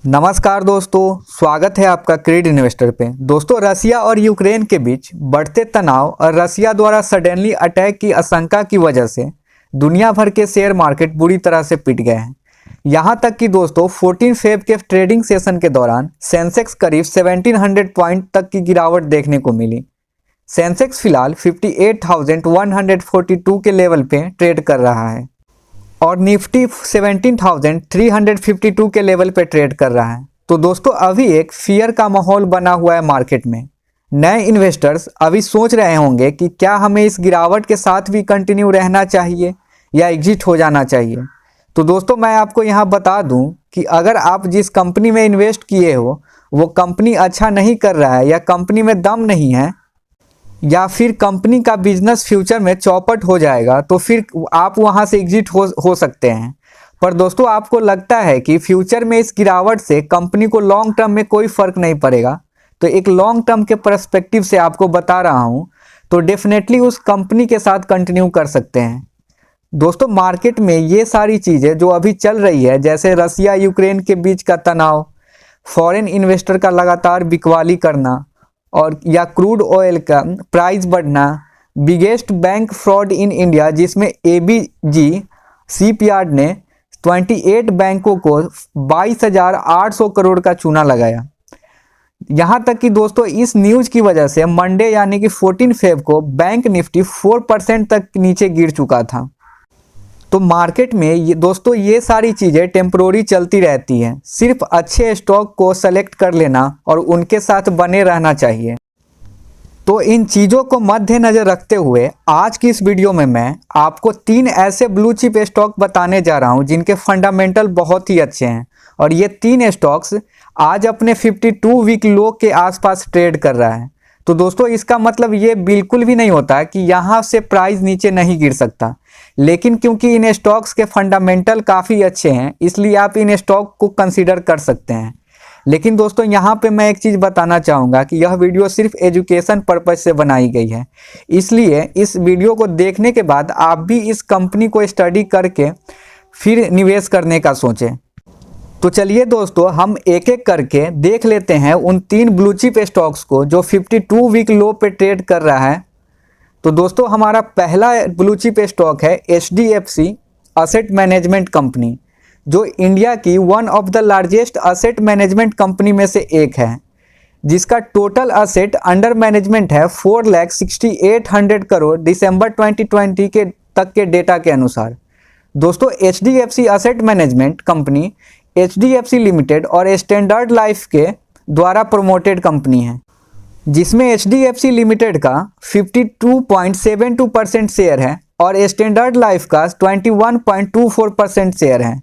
नमस्कार दोस्तों, स्वागत है आपका क्रेड इन्वेस्टर पे। दोस्तों, रसिया और यूक्रेन के बीच बढ़ते तनाव और रसिया द्वारा सडनली अटैक की आशंका की वजह से दुनिया भर के शेयर मार्केट बुरी तरह से पिट गए हैं। यहाँ तक कि दोस्तों 14 फेब के ट्रेडिंग सेशन के दौरान सेंसेक्स करीब 1700 पॉइंट तक की गिरावट देखने को मिली। सेंसेक्स फिलहाल 58,142 के लेवल पे ट्रेड कर रहा है और निफ्टी 17,352 के लेवल पे ट्रेड कर रहा है। तो दोस्तों अभी एक फियर का माहौल बना हुआ है मार्केट में। नए इन्वेस्टर्स अभी सोच रहे होंगे कि क्या हमें इस गिरावट के साथ भी कंटिन्यू रहना चाहिए या एग्जिट हो जाना चाहिए। तो दोस्तों मैं आपको यहाँ बता दूँ कि अगर आप जिस कंपनी में इन्वेस्ट किए हो वो कंपनी अच्छा नहीं कर रहा है या कंपनी में दम नहीं है या फिर कंपनी का बिजनेस फ्यूचर में चौपट हो जाएगा तो फिर आप वहां से एग्जिट हो सकते हैं। पर दोस्तों आपको लगता है कि फ्यूचर में इस गिरावट से कंपनी को लॉन्ग टर्म में कोई फर्क नहीं पड़ेगा, तो एक लॉन्ग टर्म के पर्सपेक्टिव से आपको बता रहा हूं, तो डेफिनेटली उस कंपनी के साथ कंटिन्यू कर सकते हैं। दोस्तों मार्केट में ये सारी चीज़ें जो अभी चल रही है, जैसे रसिया यूक्रेन के बीच का तनाव, फॉरेन इन्वेस्टर का लगातार बिकवाली करना और या क्रूड ऑयल का प्राइस बढ़ना, biggest bank fraud in India जिसमें एबीजी शिपयार्ड ने 28 बैंकों को 22,800 करोड़ का चूना लगाया। यहाँ तक कि दोस्तों इस न्यूज़ की वजह से मंडे यानी कि 14 फेब को बैंक निफ्टी 4% तक नीचे गिर चुका था। तो मार्केट में दोस्तों ये सारी चीज़ें टेम्प्रोरी चलती रहती हैं। सिर्फ अच्छे स्टॉक को सेलेक्ट कर लेना और उनके साथ बने रहना चाहिए। तो इन चीज़ों को मद्देनज़र रखते हुए आज की इस वीडियो में मैं आपको 3 ऐसे ब्लू चिप स्टॉक बताने जा रहा हूं जिनके फंडामेंटल बहुत ही अच्छे हैं और ये 3 स्टॉक्स आज अपने 52 वीक लो के आसपास ट्रेड कर रहा है। तो दोस्तों इसका मतलब ये बिल्कुल भी नहीं होता कि यहाँ से प्राइस नीचे नहीं गिर सकता, लेकिन क्योंकि इन स्टॉक्स के फंडामेंटल काफ़ी अच्छे हैं इसलिए आप इन स्टॉक को कंसीडर कर सकते हैं। लेकिन दोस्तों यहाँ पे मैं एक चीज़ बताना चाहूँगा कि यह वीडियो सिर्फ एजुकेशन पर्पज से बनाई गई है, इसलिए इस वीडियो को देखने के बाद आप भी इस कंपनी को स्टडी करके फिर निवेश करने का सोचें। तो चलिए दोस्तों हम एक एक करके देख लेते हैं उन 3 ब्लू चिप स्टॉक्स को जो 52 वीक लो पे ट्रेड कर रहा है। तो दोस्तों हमारा पहला ब्लू चिप स्टॉक है HDFC असेट मैनेजमेंट कंपनी, जो इंडिया की one of the largest asset management company में से एक है, जिसका टोटल असेट अंडर मैनेजमेंट है 4,68,000 करोड़ दिसंबर 2020 के तक के डेटा के अनुसार। दोस्तों HDFC asset management company HDFC limited और स्टैंडर्ड लाइफ के द्वारा प्रोमोटेड कंपनी है, जिसमें HDFC लिमिटेड का 52.72% शेयर है और स्टैंडर्ड लाइफ का 21.24% शेयर है।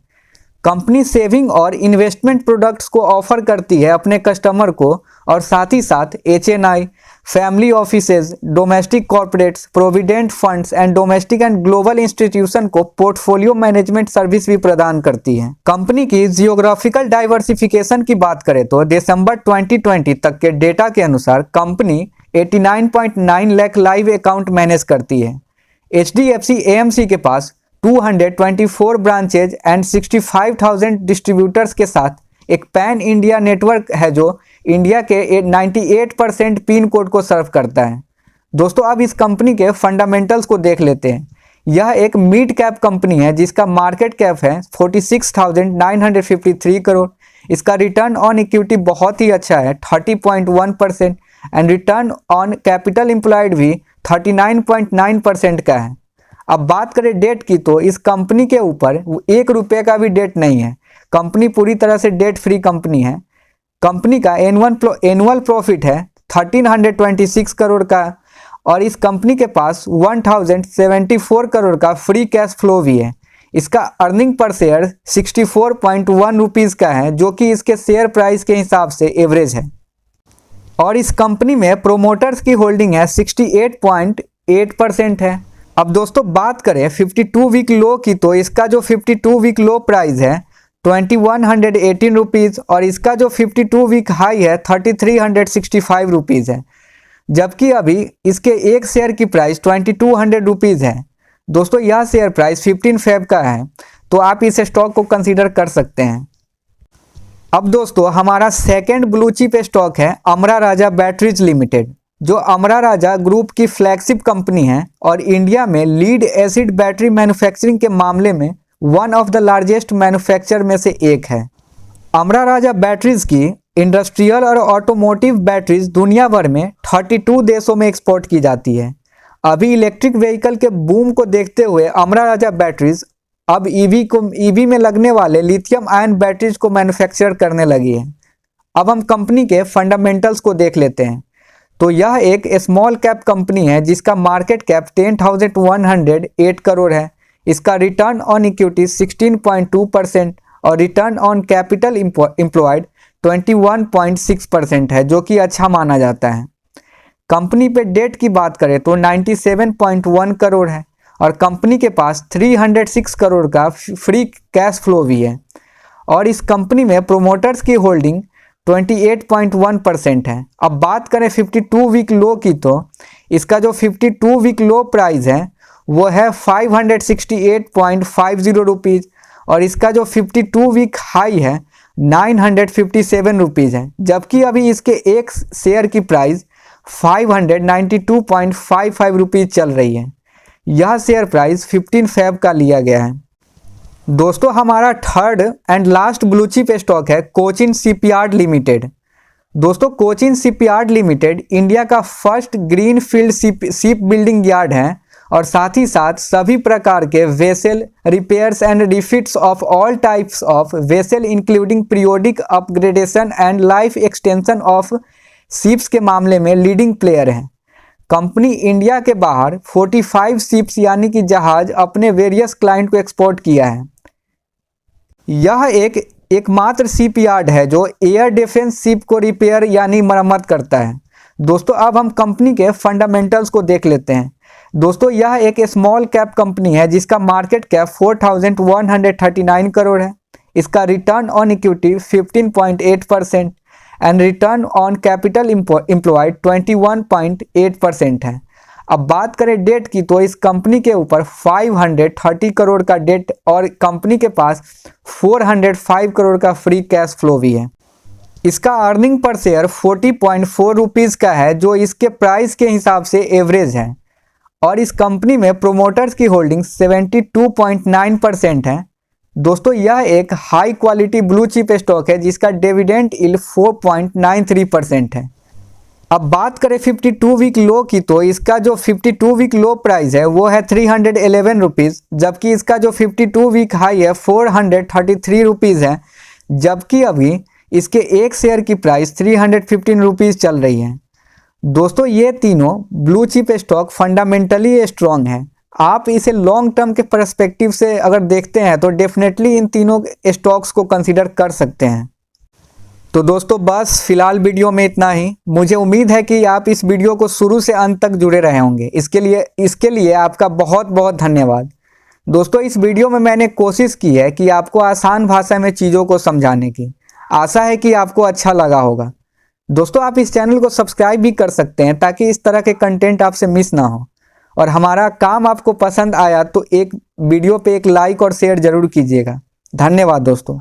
कंपनी सेविंग और इन्वेस्टमेंट प्रोडक्ट्स को ऑफर करती है अपने कस्टमर को और साथ ही साथ HNI, family offices, domestic corporates, provident funds and domestic and global institution को पोर्टफोलियो मैनेजमेंट सर्विस भी प्रदान करती है। कंपनी की जियोग्राफिकल डाइवर्सिफिकेशन की बात करें तो दिसंबर 2020 तक के डेटा के अनुसार company 89.9 lakh live account manage करती है। HDFC AMC के पास 224 ब्रांचेज एंड 65,000 डिस्ट्रीब्यूटर्स के साथ एक पैन इंडिया नेटवर्क है जो इंडिया के 98% पिन कोड को सर्व करता है। दोस्तों अब इस कंपनी के फंडामेंटल्स को देख लेते हैं। यह एक मिड कैप कंपनी है जिसका मार्केट कैप है 46,953 करोड़। इसका रिटर्न ऑन इक्विटी बहुत ही अच्छा है 30.1% and return on capital employed भी 39.9% का है। अब बात करें डेट की तो इस कंपनी के ऊपर 1 रुपये का भी डेट नहीं है। कंपनी पूरी तरह से डेट फ्री कंपनी है। कंपनी का एनुअल प्रॉफिट है 1326 करोड़ का और इस कंपनी के पास 1074 करोड़ का फ्री कैश फ्लो भी है। इसका अर्निंग पर शेयर 64.1 रुपीज़ का है, जो कि इसके शेयर प्राइस के हिसाब से एवरेज है। और इस कंपनी में प्रोमोटर्स की होल्डिंग है 68.8% है। अब दोस्तों बात करें 52 वीक लो की तो इसका जो 52 वीक लो प्राइस है 2118 रुपीज़ और इसका जो 52 वीक हाई है 3365 रुपीज़ है, जबकि अभी इसके एक शेयर की प्राइस 2200 रुपीज़ है। दोस्तों यह शेयर प्राइस 15 फेब का है, तो आप इस स्टॉक को कंसीडर कर सकते हैं। अब दोस्तों हमारा सेकंड ब्लू चिप स्टॉक है अमरा राजा बैटरीज लिमिटेड, जो अमरा राजा ग्रुप की फ्लैगशिप कंपनी है और इंडिया में लीड एसिड बैटरी मैन्युफैक्चरिंग के मामले में one of the largest manufacturer में से एक है। अमरा राजा बैटरीज की इंडस्ट्रियल और ऑटोमोटिव बैटरीज दुनिया भर में 32 देशों में एक्सपोर्ट की जाती है। अभी इलेक्ट्रिक व्हीकल के बूम को देखते हुए अमरा राजा बैटरीज अब ईवी में लगने वाले लिथियम आयन बैटरीज को मैन्युफैक्चर करने लगी है। अब हम कंपनी के फंडामेंटल्स को देख लेते हैं। तो यह एक स्मॉल कैप कंपनी है जिसका मार्केट कैप 10,108 करोड़ है। इसका रिटर्न ऑन इक्विटी 16.2% और रिटर्न ऑन कैपिटल एम्प्लॉयड 21.6% है, जो कि अच्छा माना जाता है। कंपनी पे डेट की बात करें तो 97.1 करोड़ है और कंपनी के पास 306 करोड़ का फ्री कैश फ्लो भी है। और इस कंपनी में प्रोमोटर्स की होल्डिंग 28.1% है। अब बात करें 52 वीक लो की, तो इसका जो 52 वीक लो प्राइस है वो है 568.50 रुपीज़ और इसका जो 52 वीक हाई है 957 रुपीज़ है, जबकि अभी इसके एक शेयर की प्राइस 592.55 रुपीज़ चल रही है। यह शेयर प्राइस 15 फेब का लिया गया है। दोस्तों हमारा third and last blue chip stock है कोचिन शिपयार्ड लिमिटेड। दोस्तों कोचिन शिपयार्ड लिमिटेड इंडिया का first green field ship building yard है और साथ ही साथ सभी प्रकार के vessel repairs and refits of all types of vessel including periodic upgradation and life extension of ships के मामले में लीडिंग प्लेयर है। कंपनी इंडिया के बाहर 45 शिप्स यानी कि जहाज अपने वेरियस क्लाइंट को एक्सपोर्ट किया है। यह एकमात्र शिप यार्ड है जो एयर डिफेंस शिप को रिपेयर यानी मरम्मत करता है। दोस्तों अब हम कंपनी के फंडामेंटल्स को देख लेते हैं। दोस्तों यह एक स्मॉल कैप कंपनी है जिसका मार्केट कैप 4,139 करोड़ है। इसका return on equity 15.8% and return on capital employed 21.8% है। अब बात करें डेट की, तो इस कंपनी के ऊपर 530 करोड़ का डेट और कंपनी के पास 405 करोड़ का फ्री कैश फ्लो भी है। इसका अर्निंग पर शेयर 40.4 रुपीज़ का है, जो इसके प्राइस के हिसाब से एवरेज है। और इस कंपनी में प्रोमोटर्स की होल्डिंग 72.9% है। दोस्तों यह एक high quality blue chip stock है जिसका डिविडेंड यील्ड 4.93% है। अब बात करें 52 वीक लो की, तो इसका जो 52 वीक लो प्राइस है वो है 311 रुपीज़, जबकि इसका जो 52 वीक हाई है 433 रुपीज़ है, जबकि अभी इसके एक शेयर की प्राइस 315 रुपीज़ चल रही है। दोस्तों ये तीनों blue chip stock fundamentally strong है। आप इसे लॉन्ग टर्म के पर्सपेक्टिव से अगर देखते हैं तो डेफिनेटली इन तीनों स्टॉक्स को कंसीडर कर सकते हैं। तो दोस्तों बस फिलहाल वीडियो में इतना ही। मुझे उम्मीद है कि आप इस वीडियो को शुरू से अंत तक जुड़े रहे होंगे। इसके लिए आपका बहुत बहुत धन्यवाद। दोस्तों इस वीडियो में मैंने कोशिश की है कि आपको आसान भाषा में चीज़ों को समझाने की। आशा है कि आपको अच्छा लगा होगा। दोस्तों आप इस चैनल को सब्सक्राइब भी कर सकते हैं ताकि इस तरह के कंटेंट आपसे मिस ना हो। और हमारा काम आपको पसंद आया तो एक वीडियो पे एक लाइक और शेयर जरूर कीजिएगा। धन्यवाद दोस्तों।